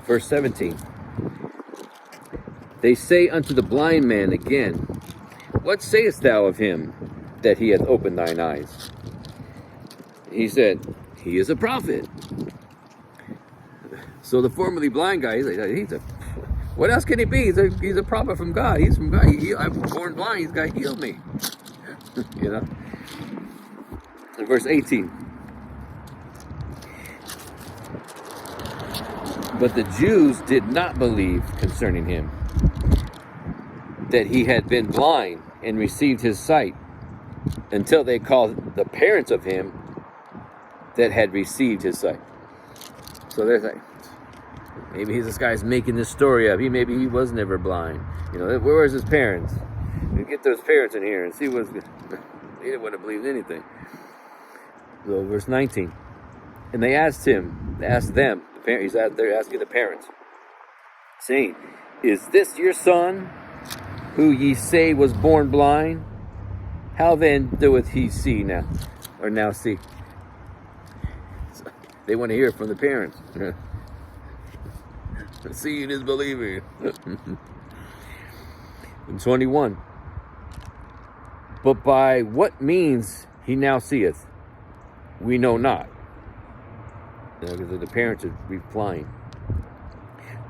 Verse 17. They say unto the blind man again, what sayest thou of him that he hath opened thine eyes? He said, he is a prophet. So the formerly blind guy, what else can he be? He's a prophet from God. He's from God. I was born blind. He's got to heal me. You know. In verse 18. But the Jews did not believe concerning him, that he had been blind and received his sight, until they called the parents of him that had received his sight. So they're like, maybe this guy's making this story up. Maybe he was never blind. You know, where was his parents? You get those parents in here and see what's good. They didn't want to believe anything. So verse 19. And they asked them, they're asking the parents, saying, is this your son, who ye say was born blind? How then doeth he see now, or now see? So they want to hear it from the parents. Seeing is believing. In 21. But by what means he now seeth, we know not. Because the parents are replying.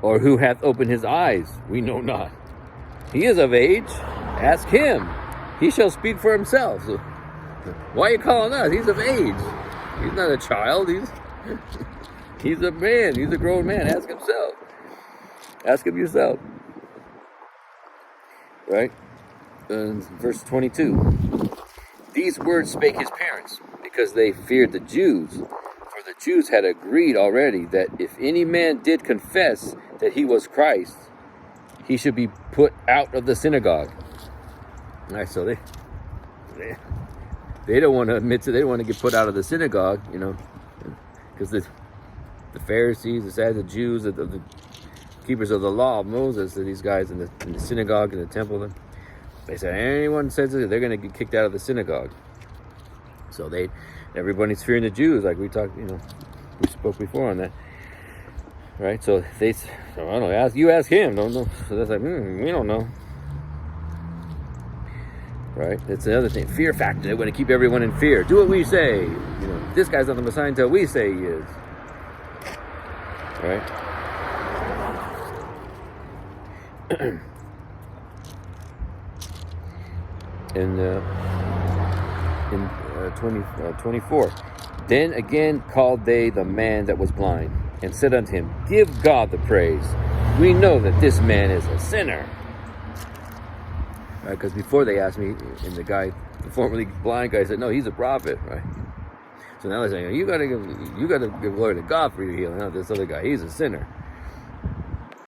Or who hath opened his eyes, we know not. He is of age, ask him. He shall speak for himself. So, why are you calling us? He's of age. He's not a child. He's a man. He's a grown man. Ask himself. Ask him yourself. Right? Verse 22. These words spake his parents, because they feared the Jews. For the Jews had agreed already that if any man did confess that he was Christ, he should be put out of the synagogue. All right, so they don't want to admit to, they don't want to get put out of the synagogue, you know, because the Pharisees, the Jews, the keepers of the law of Moses, these guys in the synagogue, in the temple, they said anyone says it, they're going to get kicked out of the synagogue. So everybody's fearing the Jews, like we talked, you know, we spoke before on that, right? So I don't know, you ask him, don't know. So that's like, we don't know. Right? That's another thing. Fear factor. They want to keep everyone in fear. Do what we say. You know, this guy's not the Messiah until we say he is. Right? In 24. Then again called they the man that was blind, and said unto him, give God the praise. We know that this man is a sinner. Right, because before they asked me, and the formerly blind guy said, no, he's a prophet, right? So now they're saying, you gotta give glory to God for your healing, not this other guy. He's a sinner.